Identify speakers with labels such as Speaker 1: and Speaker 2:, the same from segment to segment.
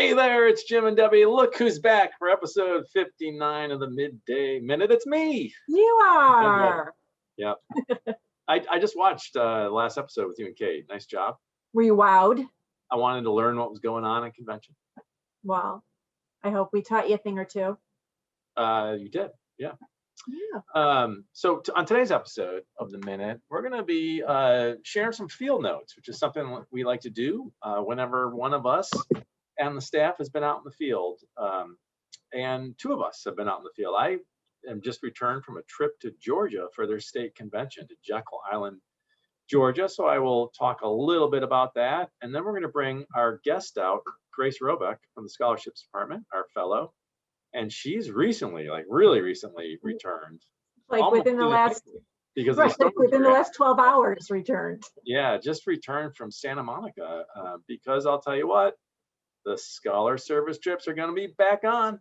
Speaker 1: Hey there, it's Jim and Debbie. Look who's back for episode 59 of the Midday Minute. It's me.
Speaker 2: You are.
Speaker 1: Yep. I just watched last episode with you and Kate. Nice job.
Speaker 2: Were you wowed?
Speaker 1: I wanted to learn what was going on at convention.
Speaker 2: Well, I hope we taught you a thing or two.
Speaker 1: You did, yeah. So on today's episode of the Minute, we're going to be sharing some field notes, which is something we like to do whenever one of us and the staff has been out in the field, and two of us have been out in the field. I am just returned from a trip to Georgia for their state convention to Jekyll Island, Georgia. So I will talk a little bit about that, and then we're going to bring our guest out, Grace Roebuck from the Scholarships Department, our fellow, and she's recently, like really recently, returned.
Speaker 2: Like within the last,
Speaker 1: because
Speaker 2: right, within the last 12 hours returned.
Speaker 1: Yeah, just returned from Santa Monica because I'll tell you what, the Scholar Service trips are going to be back on.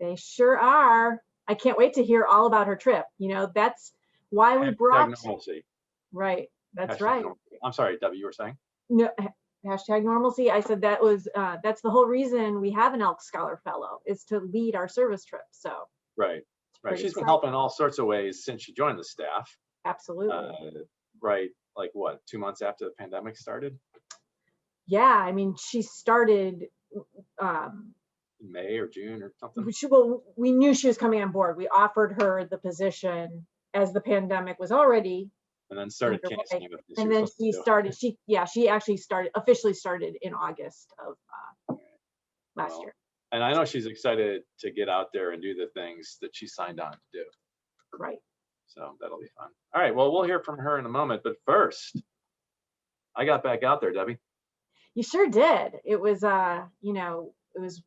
Speaker 2: They sure are. I can't wait to hear all about her trip. You know, that's why we brought.
Speaker 1: Normalcy.
Speaker 2: Right. That's
Speaker 1: Hashtag
Speaker 2: right.
Speaker 1: Normalcy. I'm sorry, Debbie, you were saying?
Speaker 2: No, hashtag normalcy. I said that was that's the whole reason we have an Elks Scholar Fellow, is to lead our service trip. So.
Speaker 1: Right. Right. She's been helping in all sorts of ways since she joined the staff.
Speaker 2: Absolutely.
Speaker 1: Right. Like what, 2 months after the pandemic started?
Speaker 2: Yeah, I mean, she started
Speaker 1: May or June or something.
Speaker 2: Well, we knew she was coming on board. We offered her the position as the pandemic was already,
Speaker 1: and then started canceling it.
Speaker 2: And then she started. She actually officially started in August of last year.
Speaker 1: And I know she's excited to get out there and do the things that she signed on to do.
Speaker 2: Right.
Speaker 1: So that'll be fun. All right. Well, we'll hear from her in a moment. But first, I got back out there, Debbie.
Speaker 2: You sure did. It was, it was,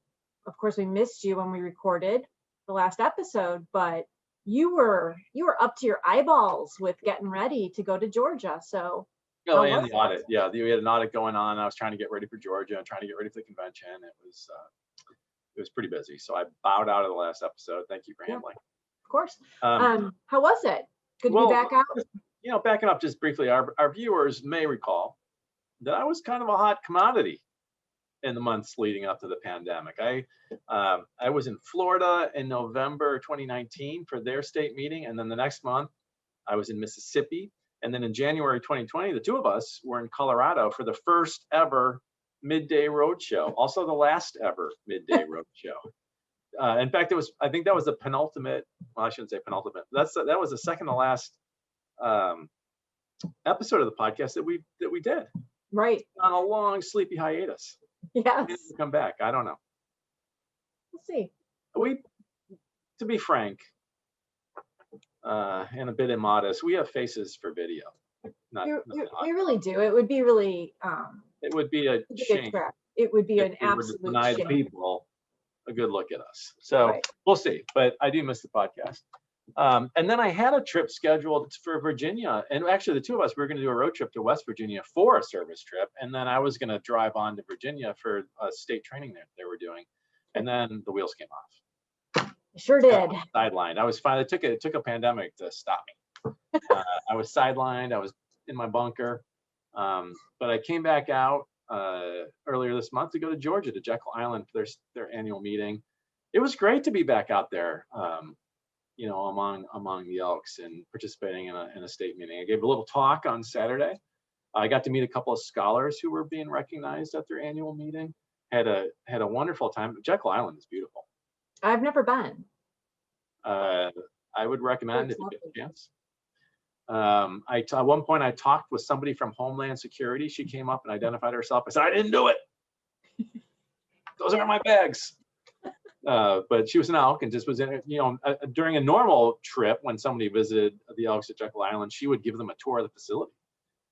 Speaker 2: of course, we missed you when we recorded the last episode, but you were up to your eyeballs with getting ready to go to Georgia. So.
Speaker 1: Oh, and the audit. Yeah, we had an audit going on. I was trying to get ready for Georgia and trying to get ready for the convention. It was pretty busy. So I bowed out of the last episode. Thank you for handling.
Speaker 2: Of course. How was it? Good to be back out?
Speaker 1: Backing up just briefly, our viewers may recall that I was kind of a hot commodity in the months leading up to the pandemic. I was in Florida in November 2019 for their state meeting, and then the next month I was in Mississippi, and then in January 2020, the two of us were in Colorado for the first ever Midday Roadshow, also the last ever Midday Roadshow. In fact, I think that was the penultimate. Well, I shouldn't say penultimate. That was the second to last episode of the podcast that we did.
Speaker 2: Right.
Speaker 1: On a long sleepy hiatus.
Speaker 2: Yes.
Speaker 1: Come back. I don't know.
Speaker 2: We'll see.
Speaker 1: To be frank, and a bit immodest, we have faces for video.
Speaker 2: We really do. It would be really.
Speaker 1: It would be a shame.
Speaker 2: It would be an absolute
Speaker 1: deny
Speaker 2: shame.
Speaker 1: People a good look at us. So
Speaker 2: right.
Speaker 1: We'll see. But I do miss the podcast. And then I had a trip scheduled for Virginia, and actually the two of us, we were going to do a road trip to West Virginia for a service trip, and then I was going to drive on to Virginia for a state training they were doing, and then the wheels came off.
Speaker 2: Sure did.
Speaker 1: Sidelined. I was finally it took a pandemic to stop me. I was sidelined. I was in my bunker, but I came back out earlier this month to go to Georgia to Jekyll Island for their annual meeting. It was great to be back out there. Among the Elks and participating in a state meeting. I gave a little talk on Saturday. I got to meet a couple of scholars who were being recognized at their annual meeting. Had a wonderful time. Jekyll Island is beautiful.
Speaker 2: I've never been.
Speaker 1: I would recommend if you get a chance. At one point I talked with somebody from Homeland Security. She came up and identified herself. I said, I didn't do it. Those aren't my bags. But she was an Elk and just was in, during a normal trip when somebody visited the Elks at Jekyll Island, she would give them a tour of the facility.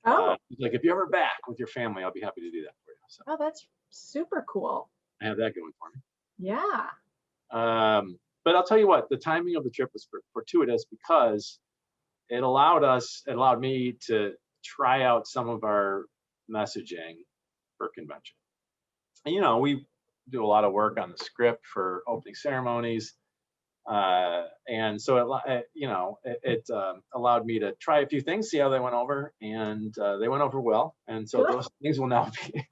Speaker 2: Oh.
Speaker 1: Like, if you're ever back with your family, I'll be happy to do that for you. So,
Speaker 2: oh, that's super cool.
Speaker 1: I have that going for me.
Speaker 2: Yeah.
Speaker 1: But I'll tell you what, the timing of the trip was fortuitous because it allowed me to try out some of our messaging for convention. And, we do a lot of work on the script for opening ceremonies, and so it allowed me to try a few things, see how they went over, and they went over well. And so those things will now be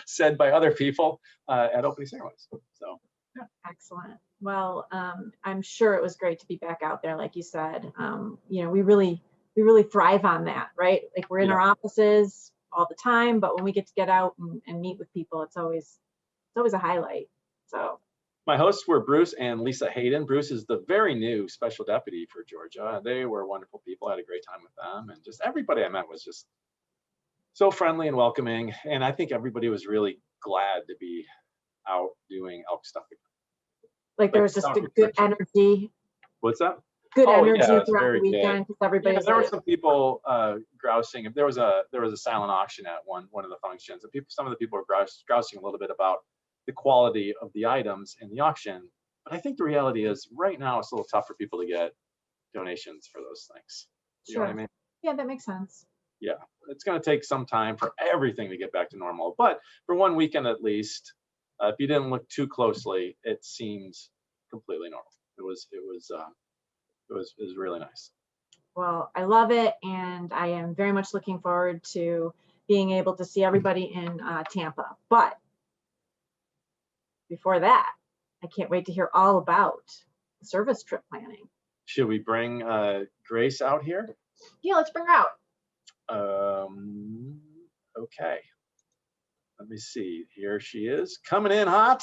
Speaker 1: said by other people at opening ceremonies. So yeah.
Speaker 2: Excellent. Well, I'm sure it was great to be back out there, like you said. We really thrive on that, right? Like we're in our offices all the time, but when we get out and meet with people, it's always a highlight. So
Speaker 1: my hosts were Bruce and Lisa Hayden. Bruce is the very new special deputy for Georgia. They were wonderful people. I had a great time with them, and just everybody I met was just so friendly and welcoming. And I think everybody was really glad to be out doing elk stuff again.
Speaker 2: Like there was just a good energy.
Speaker 1: What's that?
Speaker 2: Good energy throughout the weekend because everybody.
Speaker 1: Yeah, there were some people grousing. There was a silent auction at one of the functions, and some of the people were grousing a little bit about the quality of the items in the auction. But I think the reality is right now it's a little tough for people to get donations for those things. You know what I mean?
Speaker 2: Yeah, that makes sense.
Speaker 1: Yeah, it's going to take some time for everything to get back to normal. But for one weekend at least, if you didn't look too closely, it seems completely normal. It was really nice.
Speaker 2: Well, I love it, and I am very much looking forward to being able to see everybody in Tampa. But before that, I can't wait to hear all about the service trip planning.
Speaker 1: Should we bring Grace out here?
Speaker 2: Yeah, let's bring her out.
Speaker 1: Okay. Let me see. Here she is, coming in hot.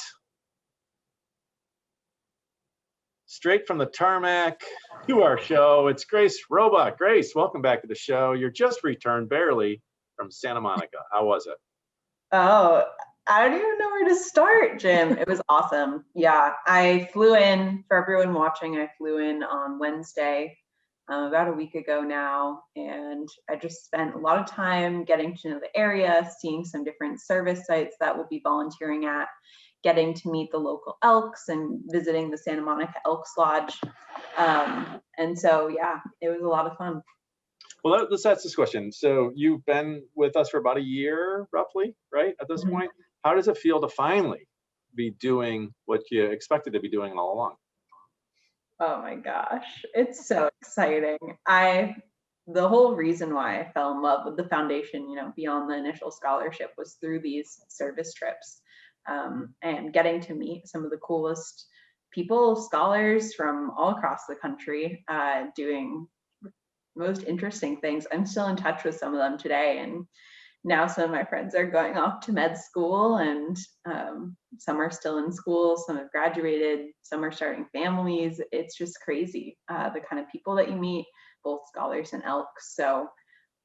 Speaker 1: Straight from the tarmac to our show. It's Grace Roebuck. Grace, welcome back to the show. You're just returned barely from Santa Monica. How was it?
Speaker 3: Oh, I don't even know where to start, Jim. It was awesome. Yeah, I flew in, for everyone watching, I flew in on Wednesday, about a week ago now, and I just spent a lot of time getting to know the area, seeing some different service sites that we'll be volunteering at, getting to meet the local Elks and visiting the Santa Monica Elks Lodge. And so, yeah, it was a lot of fun.
Speaker 1: Well, let's ask this question. So you've been with us for about a year, roughly, right? At this point, how does it feel to finally be doing what you expected to be doing all along?
Speaker 3: Oh my gosh, it's so exciting. The whole reason why I fell in love with the foundation, beyond the initial scholarship, was through these service trips. And getting to meet some of the coolest people, scholars from all across the country, doing most interesting things. I'm still in touch with some of them today, and now some of my friends are going off to med school, and some are still in school, some have graduated, some are starting families. It's just crazy, the kind of people that you meet, both scholars and Elks. So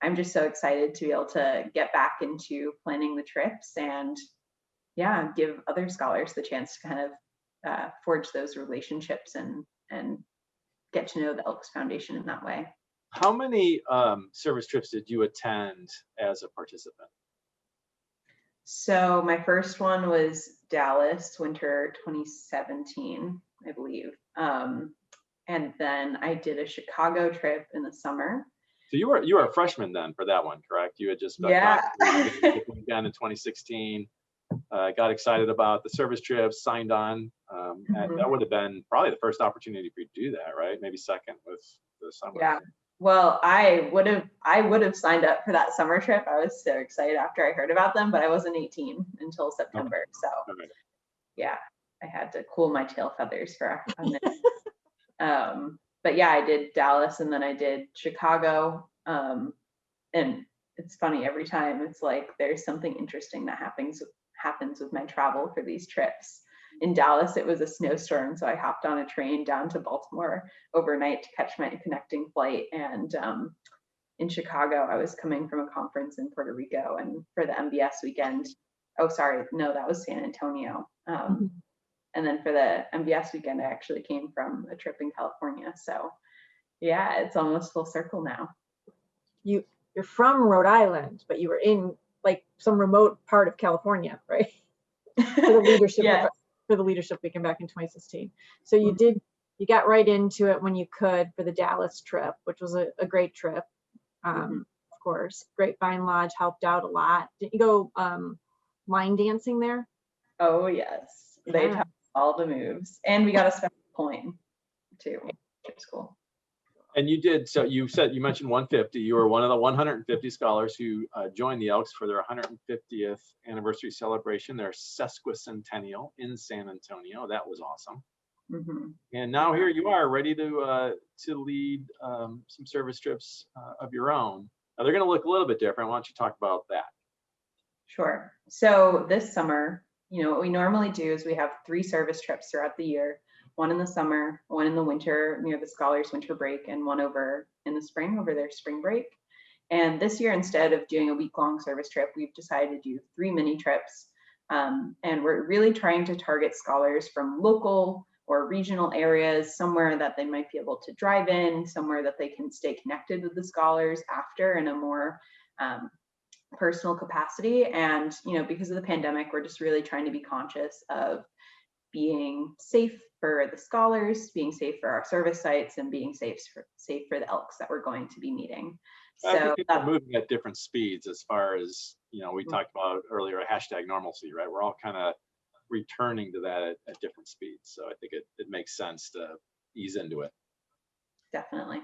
Speaker 3: I'm just so excited to be able to get back into planning the trips and give other scholars the chance to kind of forge those relationships and get to know the Elks Foundation in that way.
Speaker 1: How many service trips did you attend as a participant?
Speaker 3: So my first one was Dallas, winter 2017, I believe. And then I did a Chicago trip in the summer.
Speaker 1: So you were a freshman then for that one, correct? You had just
Speaker 3: again
Speaker 1: in 2016. Got excited about the service trips, signed on. And that would have been probably the first opportunity for you to do that, right? Maybe second with the summer.
Speaker 3: Yeah. Well, I would have signed up for that summer trip. I was so excited after I heard about them, but I wasn't 18 until September. So yeah, I had to cool my tail feathers for a minute. But yeah, I did Dallas and then I did Chicago. And it's funny, every time it's like there's something interesting that happens with my travel for these trips. In Dallas, it was a snowstorm, so I hopped on a train down to Baltimore overnight to catch my connecting flight. And in Chicago, I was coming from a conference in Puerto Rico, and for the MBS weekend, that was San Antonio. And then for the MBS weekend, I actually came from a trip in California. So yeah, it's almost full circle now.
Speaker 2: You're from Rhode Island, but you were in like some remote part of California, right? For the leadership. For the leadership weekend back in 2016. So you got right into it when you could for the Dallas trip, which was a great trip. Of course, Grapevine Lodge helped out a lot. Didn't you go line dancing there?
Speaker 3: Oh yes, they taught all the moves, and we got a special coin too, which is cool.
Speaker 1: And you did, so you mentioned 150. You were one of the 150 scholars who joined the Elks for their 150th anniversary celebration, their sesquicentennial in San Antonio. That was awesome. And now here you are, ready to lead some service trips of your own. Now they're going to look a little bit different. Why don't you talk about that?
Speaker 3: Sure. So this summer, what we normally do is we have 3 service trips throughout the year. One in the summer, one in the winter near the scholars' winter break, and one over in the spring over their spring break. And this year, instead of doing a week-long service trip, we've decided to do 3 mini trips. And we're really trying to target scholars from local or regional areas, somewhere that they might be able to drive in, somewhere that they can stay connected with the scholars after in a more personal capacity. And because of the pandemic, we're just really trying to be conscious of being safe for the scholars, being safe for our service sites, and being safe for the Elks that we're going to be meeting.
Speaker 1: So we're moving at different speeds as far as, we talked about earlier, # normalcy, right? We're all kind of returning to that at different speeds. So I think it makes sense to ease into it.
Speaker 3: Definitely.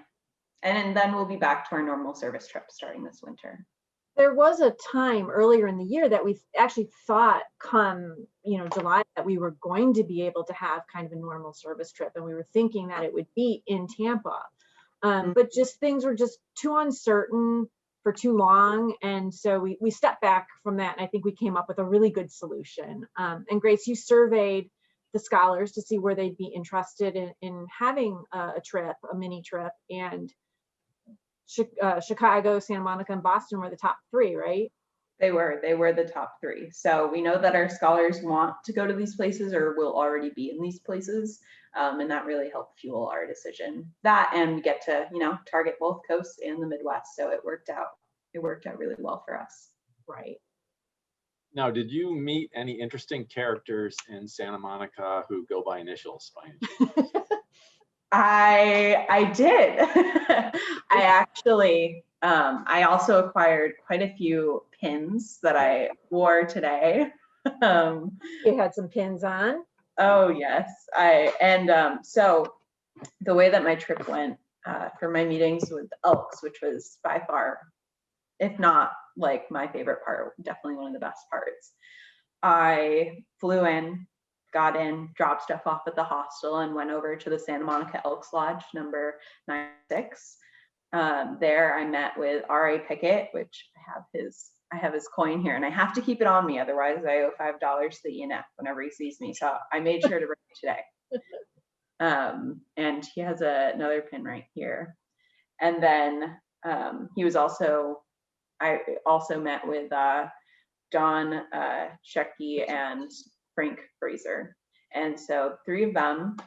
Speaker 3: And then we'll be back to our normal service trip starting this winter.
Speaker 2: There was a time earlier in the year that we actually thought come, July, that we were going to be able to have kind of a normal service trip. And we were thinking that it would be in Tampa. But just things were just too uncertain for too long. And so we stepped back from that. And I think we came up with a really good solution. And Grace, you surveyed the scholars to see where they'd be interested in having a trip, a mini trip. And Chicago, Santa Monica, and Boston were the top 3, right?
Speaker 3: They were the top 3. So we know that our scholars want to go to these places or will already be in these places. And that really helped fuel our decision. That, and we get to, target both coasts and the Midwest. So it worked out really well for us.
Speaker 2: Right.
Speaker 3: Now,
Speaker 1: did you meet any interesting characters in Santa Monica who go by initials by any chance?
Speaker 3: I did. I actually, I also acquired quite a few pins that I wore today.
Speaker 2: You had some pins on?
Speaker 3: Oh yes, so the way that my trip went for my meetings with Elks, which was by far, if not like my favorite part, definitely one of the best parts. I flew in, got in, dropped stuff off at the hostel, and went over to the Santa Monica Elks Lodge number 96. There I met with R.A. Pickett, which I have his coin here, and I have to keep it on me, otherwise I owe $5 to the ENF whenever he sees me. So I made sure to bring it today. And he has another pin right here. And then I also met with Don Shecky and Frank Fraser. And so 3 of them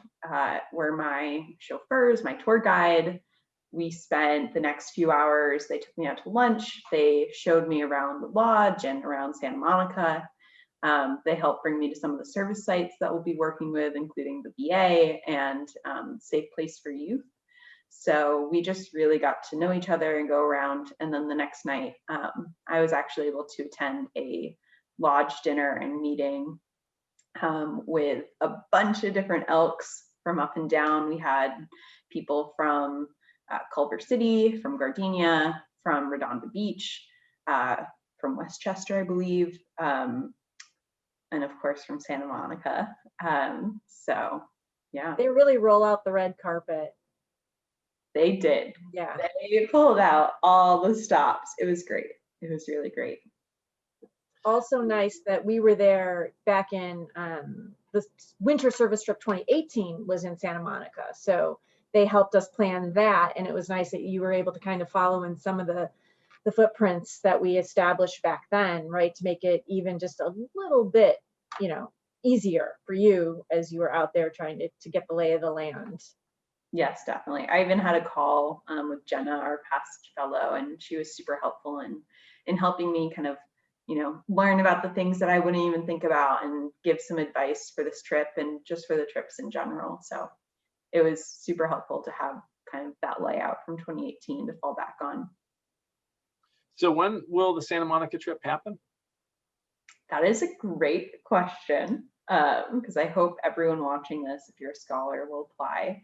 Speaker 3: were my chauffeurs, my tour guide. We spent the next few hours, they took me out to lunch. They showed me around the lodge and around Santa Monica. They helped bring me to some of the service sites that we'll be working with, including the VA and Safe Place for Youth. So we just really got to know each other and go around. And then the next night, I was actually able to attend a lodge dinner and meeting with a bunch of different Elks from up and down. We had people from Culver City, from Gardenia, from Redondo Beach, from Westchester, I believe, and of course from Santa Monica. So yeah.
Speaker 2: They really roll out the red carpet.
Speaker 3: They did.
Speaker 2: Yeah.
Speaker 3: They pulled out all the stops. It was great. It was really great.
Speaker 2: Also nice that we were there back in the winter service trip 2018 was in Santa Monica. So they helped us plan that. And it was nice that you were able to kind of follow in some of the footprints that we established back then, right? To make it even just a little bit, easier for you as you were out there trying to get the lay of the land.
Speaker 3: Yes, definitely. I even had a call with Jenna, our past fellow, and she was super helpful in helping me kind of, learn about the things that I wouldn't even think about and give some advice for this trip and just for the trips in general. So it was super helpful to have kind of that layout from 2018 to fall back on.
Speaker 1: So when will the Santa Monica trip happen?
Speaker 3: That is a great question, because I hope everyone watching this, if you're a scholar, will apply.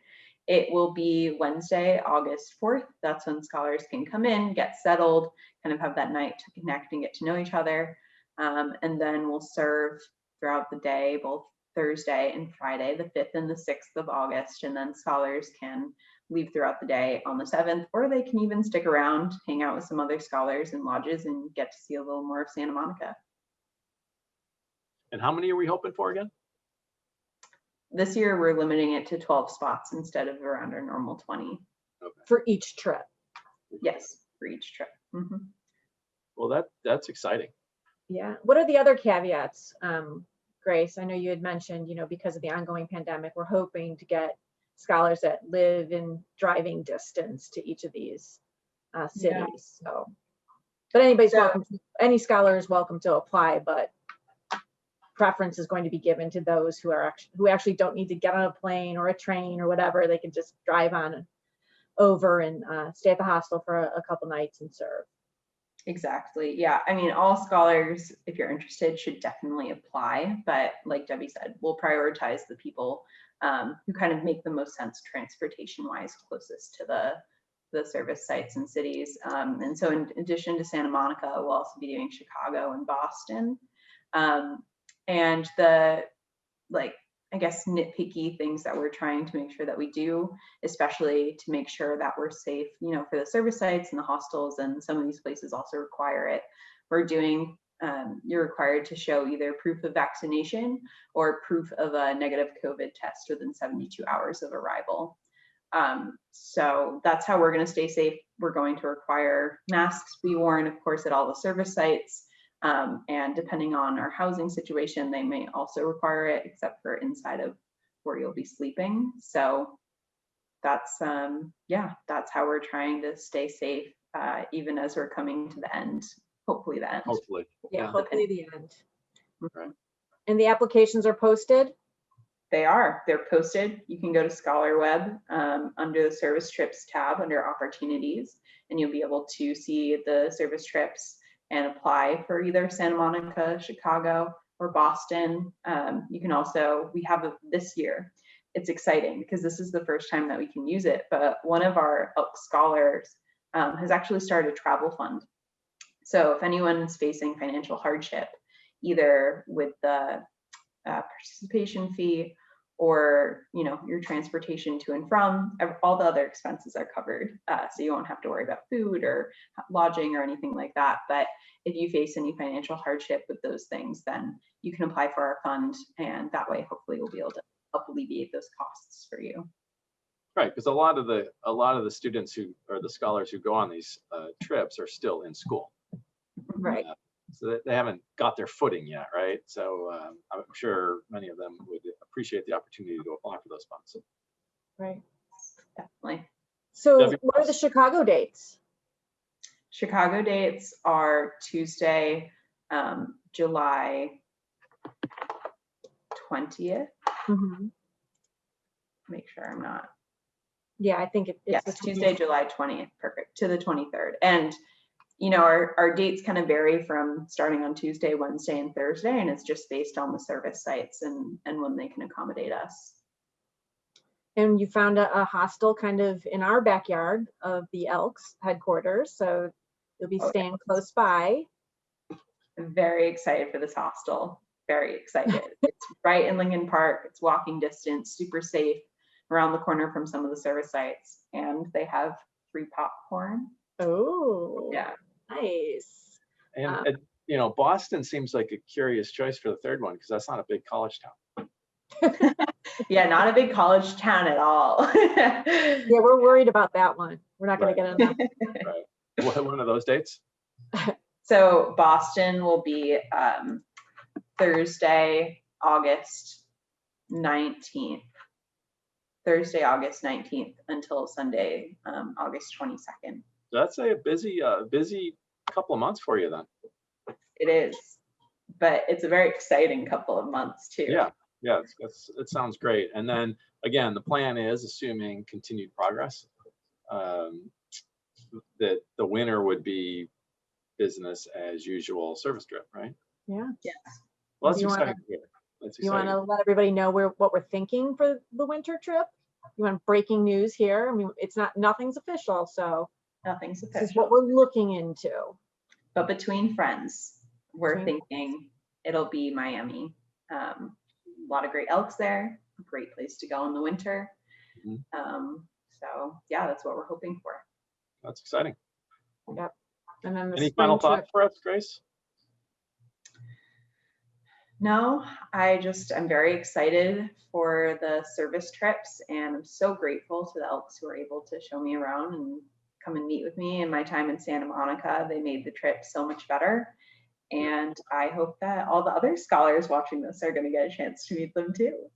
Speaker 3: It will be Wednesday, August 4th. That's when scholars can come in, get settled, kind of have that night to connect and get to know each other. And then we'll serve throughout the day, both Thursday and Friday, the 5th and the 6th of August. And then scholars can leave throughout the day on the 7th, or they can even stick around, hang out with some other scholars in lodges and get to see a little more of Santa Monica.
Speaker 1: And how many are we hoping for again?
Speaker 3: This year, we're limiting it to 12 spots instead of around our normal 20.
Speaker 1: Okay.
Speaker 2: For each trip.
Speaker 3: Yes, for each trip. Mm-hmm.
Speaker 1: Well, that's exciting.
Speaker 2: Yeah. What are the other caveats, Grace? I know you had mentioned, because of the ongoing pandemic, we're hoping to get scholars that live in driving distance to each of these cities.
Speaker 3: Yeah.
Speaker 2: So, but welcome. Any scholar is welcome to apply, but preference is going to be given to those who actually don't need to get on a plane or a train or whatever. They can just drive on over and stay at the hostel for a couple nights and serve.
Speaker 3: Exactly. Yeah. I mean, all scholars, if you're interested, should definitely apply. But like Debbie said, we'll prioritize the people who kind of make the most sense transportation-wise, closest to the service sites and cities. And so in addition to Santa Monica, we'll also be doing Chicago and Boston. And the, I guess, nitpicky things that we're trying to make sure that we do, especially to make sure that we're safe, for the service sites and the hostels, and some of these places also require it. We're doing, you're required to show either proof of vaccination or proof of a negative COVID test within 72 hours of arrival. So that's how we're going to stay safe. We're going to require masks be worn, of course, at all the service sites. And depending on our housing situation, they may also require it, except for inside of where you'll be sleeping. So that's, that's how we're trying to stay safe, even as we're coming to the end, hopefully the end.
Speaker 1: Hopefully.
Speaker 2: Yeah, hopefully the end.
Speaker 1: Right.
Speaker 2: And the applications are posted?
Speaker 3: They're posted. You can go to ScholarWeb under the service trips tab under opportunities, and you'll be able to see the service trips and apply for either Santa Monica, Chicago, or Boston. You can also, we have this year, it's exciting because this is the first time that we can use it, but one of our Elks scholars has actually started a travel fund. So if anyone's facing financial hardship, either with the participation fee or your transportation to and from, all the other expenses are covered. So you won't have to worry about food or lodging or anything like that. But if you face any financial hardship with those things, then you can apply for our fund, and that way hopefully we'll be able to help alleviate those costs for you.
Speaker 1: Right, because a lot of the students who, or the scholars who go on these trips are still in school.
Speaker 2: Right.
Speaker 1: So they haven't got their footing yet, right? So I'm sure many of them would appreciate the opportunity to apply for those funds.
Speaker 2: Right.
Speaker 3: Definitely.
Speaker 2: So what are the Chicago dates?
Speaker 3: Chicago dates are Tuesday, July 20th.
Speaker 2: Mm-hmm.
Speaker 3: Make sure I'm not.
Speaker 2: Yeah, I think it's
Speaker 3: yes, Tuesday, July 20th. Perfect. To the 23rd. And our dates kind of vary from starting on Tuesday, Wednesday, and Thursday, and it's just based on the service sites and when they can accommodate us.
Speaker 2: And you found a hostel kind of in our backyard of the Elks headquarters, so you'll be staying close by.
Speaker 3: I'm very excited for this hostel. Very excited. It's right in Lincoln Park. It's walking distance, super safe, around the corner from some of the service sites, and they have free popcorn.
Speaker 2: Oh,
Speaker 3: yeah.
Speaker 2: Nice.
Speaker 1: And Boston seems like a curious choice for the third one because that's not a big college town.
Speaker 3: Yeah, not a big college town at all.
Speaker 2: Yeah, we're worried about that one. We're not going to get enough.
Speaker 1: Right. What one of those dates?
Speaker 3: So Boston will be Thursday, August 19th. Thursday, August 19th until Sunday, August 22nd.
Speaker 1: That's a busy couple of months for you then.
Speaker 3: It is, but it's a very exciting couple of months too.
Speaker 1: Yeah, it sounds great. And then again, the plan is, assuming continued progress, that the winter would be business as usual service trip, right?
Speaker 2: Yeah.
Speaker 3: Yes.
Speaker 1: Well, that's exciting.
Speaker 2: You want to let everybody know what we're thinking for the winter trip? You want breaking news here? I mean, nothing's official, so
Speaker 3: Nothing's
Speaker 2: this is
Speaker 3: official.
Speaker 2: what we're looking into.
Speaker 3: But between friends, we're
Speaker 2: Between
Speaker 3: thinking it'll be Miami. A lot of great Elks there. Great place to go in the winter. So yeah, that's what we're hoping for.
Speaker 1: That's exciting.
Speaker 2: Yep. And then the
Speaker 1: Any
Speaker 2: spring
Speaker 1: final
Speaker 2: trip.
Speaker 1: thoughts for us, Grace?
Speaker 3: No, I'm very excited for the service trips, and I'm so grateful to the Elks who were able to show me around and come and meet with me in my time in Santa Monica. They made the trip so much better. And I hope that all the other scholars watching this are going to get a chance to meet them too.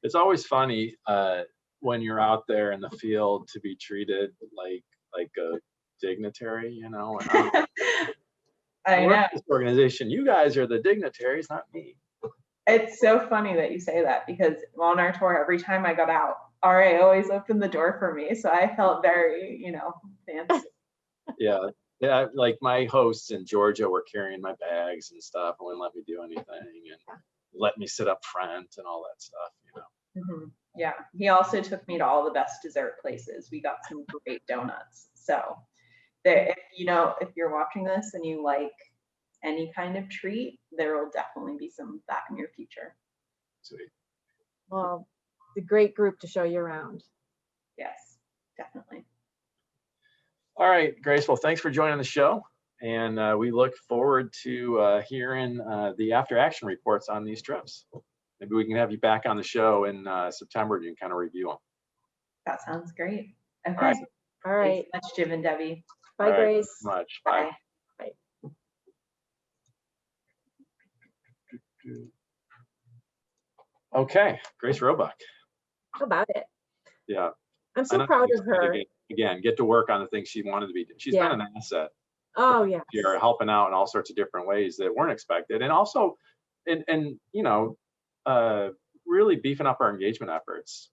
Speaker 1: It's always funny when you're out there in the field to be treated like a dignitary, you know.
Speaker 3: I know.
Speaker 1: This organization, you guys are the dignitaries, not me.
Speaker 3: It's so funny that you say that, because on our tour, every time I got out, RA always opened the door for me. So I felt very, fancy.
Speaker 1: Yeah. Like my hosts in Georgia were carrying my bags and stuff and wouldn't let me do anything and let me sit up front and all that stuff, you know.
Speaker 3: Yeah. He also took me to all the best dessert places. We got some great donuts. So if you're watching this and you like any kind of treat, there will definitely be some of that in your future.
Speaker 1: Sweet.
Speaker 2: Well, it's a great group to show you around.
Speaker 3: Yes, definitely.
Speaker 1: All right, Grace. Well, thanks for joining the show. And we look forward to hearing the after action reports on these trips. Maybe we can have you back on the show in September to kind of review them.
Speaker 3: That sounds great. Okay.
Speaker 2: All right.
Speaker 3: Thanks so much, Jim and Debbie.
Speaker 2: Bye, Grace.
Speaker 1: Thanks so much.
Speaker 3: Bye.
Speaker 2: Bye.
Speaker 1: Okay, Grace Roebuck.
Speaker 2: How about it?
Speaker 1: Yeah.
Speaker 2: I'm so proud of her.
Speaker 1: Get to work on the things she wanted to be. She's been an asset.
Speaker 2: Oh yeah.
Speaker 1: You're helping out in all sorts of different ways that weren't expected, and also, really beefing up our engagement efforts,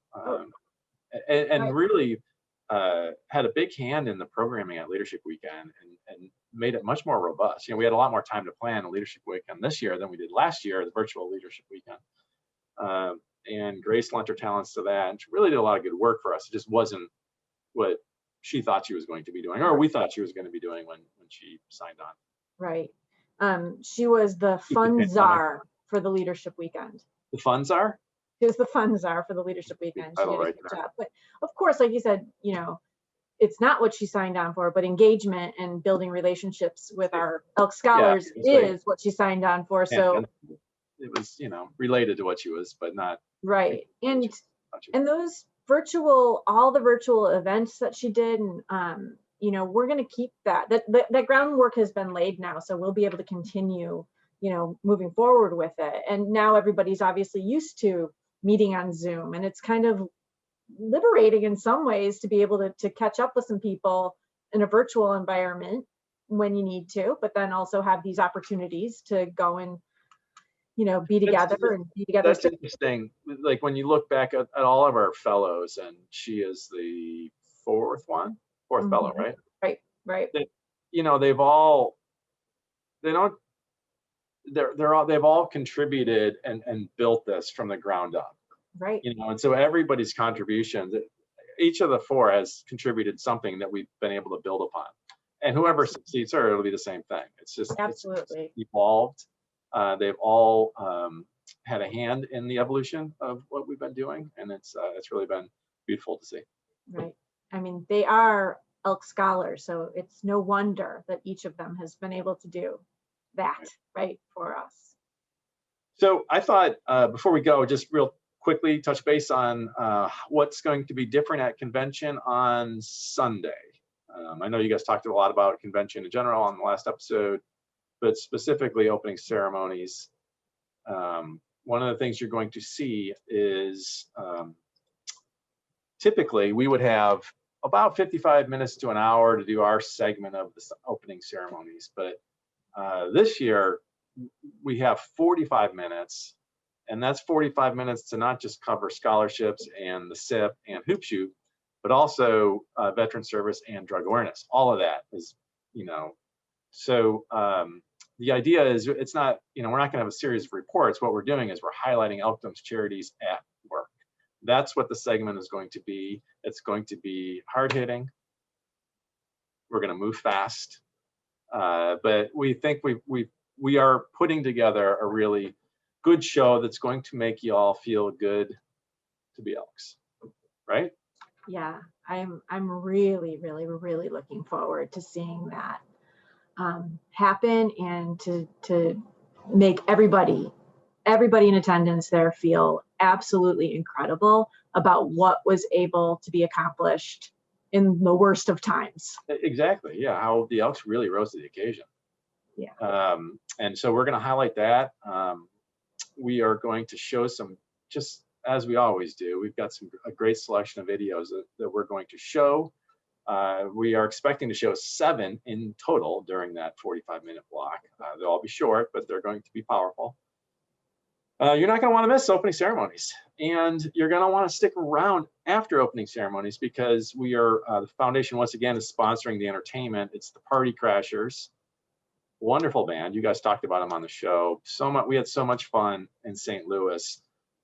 Speaker 1: and really had a big hand in the programming at Leadership Weekend, and made it much more robust. We had a lot more time to plan a Leadership Weekend this year than we did last year, the virtual Leadership Weekend. And Grace lent her talents to that, and she really did a lot of good work for us. It just wasn't what she thought she was going to be doing, or we thought she was going to be doing when she signed on.
Speaker 2: Right. She was the fun czar for the Leadership Weekend.
Speaker 1: The fun czar?
Speaker 2: She was the fun czar for the Leadership Weekend. She did a
Speaker 1: right
Speaker 2: good job. But of course, like you said, it's not what she signed on for, but engagement and building relationships with our Elk scholars is what she signed on for. So
Speaker 1: it was, related to what she was, but not
Speaker 2: right. And those all the virtual events that she did, and we're going to keep that groundwork has been laid now, so we'll be able to continue moving forward with it. And now everybody's obviously used to meeting on Zoom, and it's kind of liberating in some ways to be able to catch up with some people in a virtual environment when you need to, but then also have these opportunities to go and be together and be together.
Speaker 1: That's interesting. Like when you look back at all of our fellows, and she is the fourth fellow, right?
Speaker 2: Right.
Speaker 1: They've all contributed and built this from the ground up.
Speaker 2: Right.
Speaker 1: And so everybody's contribution, each of the four has contributed something that we've been able to build upon. And whoever succeeds her, it'll be the same thing. It's just
Speaker 2: absolutely
Speaker 1: it's evolved. They've all had a hand in the evolution of what we've been doing, and it's really been beautiful to see.
Speaker 2: Right. I mean, they are Elk scholars, so it's no wonder that each of them has been able to do that right for us.
Speaker 1: So I thought before we go, just real quickly touch base on what's going to be different at convention on Sunday. I know you guys talked a lot about convention in general on the last episode, but specifically opening ceremonies. One of the things you're going to see is typically we would have about 55 minutes to an hour to do our segment of the opening ceremonies. But this year we have 45 minutes, and that's 45 minutes to not just cover scholarships and the SIP and Hoop Shoot, but also veteran service and drug awareness. All of that is, so the idea is it's not, we're not going to have a series of reports. What we're doing is we're highlighting Elkdom's charities at work. That's what the segment is going to be. It's going to be hard hitting. We're going to move fast, but we think we are putting together a really good show that's going to make you all feel good to be Elks, right?
Speaker 2: Yeah, I'm really looking forward to seeing that happen, and to make everybody in attendance there feel absolutely incredible about what was able to be accomplished in the worst of times.
Speaker 1: Exactly. Yeah, how the Elks really rose to the occasion.
Speaker 2: Yeah.
Speaker 1: And so we're going to highlight that. We are going to show some, just as we always do, we've got a great selection of videos that we're going to show. We are expecting to show 7 in total during that 45-minute block. They'll all be short, but they're going to be powerful. You're not going to want to miss opening ceremonies, and you're going to want to stick around after opening ceremonies, because we are, the foundation once again is sponsoring the entertainment. It's the Party Crashers, wonderful band. You guys talked about them on the show. We had so much fun in St. Louis,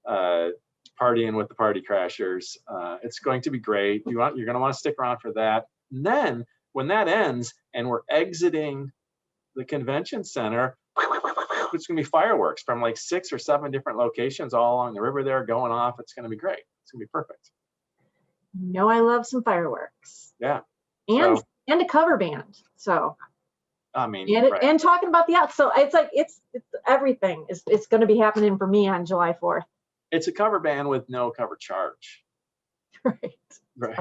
Speaker 1: partying with the Party Crashers. It's going to be great. You're going to want to stick around for that. And then when that ends and we're exiting the convention center, it's going to be fireworks from like 6 or 7 different locations all along the river there going off. It's going to be great. It's going to be perfect.
Speaker 2: You know, I love some fireworks.
Speaker 1: Yeah.
Speaker 2: And a cover band. So
Speaker 1: I mean,
Speaker 2: and talking about the Elks. So it's like it's everything it's going to be happening for me on July 4th.
Speaker 1: It's a cover band with no cover charge.
Speaker 2: Right.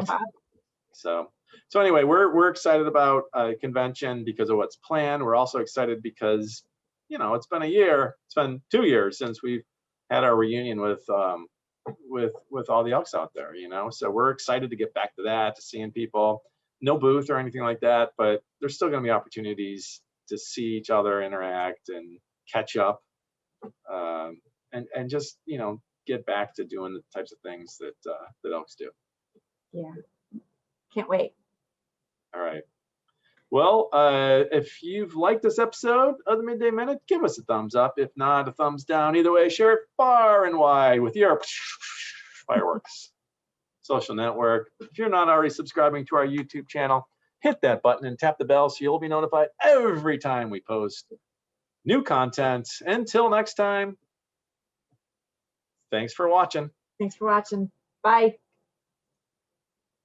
Speaker 1: So anyway, we're excited about convention because of what's planned. We're also excited because, you know, it's been a year. It's been 2 years since we've had our reunion with all the Elks out there. You know, so we're excited to get back to that, to seeing people. No booth or anything like that, but there's still going to be opportunities to see each other, interact, and catch up, and just, you know, get back to doing the types of things that Elks do.
Speaker 2: Yeah, can't wait.
Speaker 1: All right. Well, if you've liked this episode of the Midday Minute, give us a thumbs up. If not, a thumbs down. Either way, share it far and wide with your fireworks social network. If you're not already subscribing to our YouTube channel, hit that button and tap the bell so you'll be notified every time we post new content. Until next time, thanks for watching.
Speaker 2: Thanks for watching. Bye.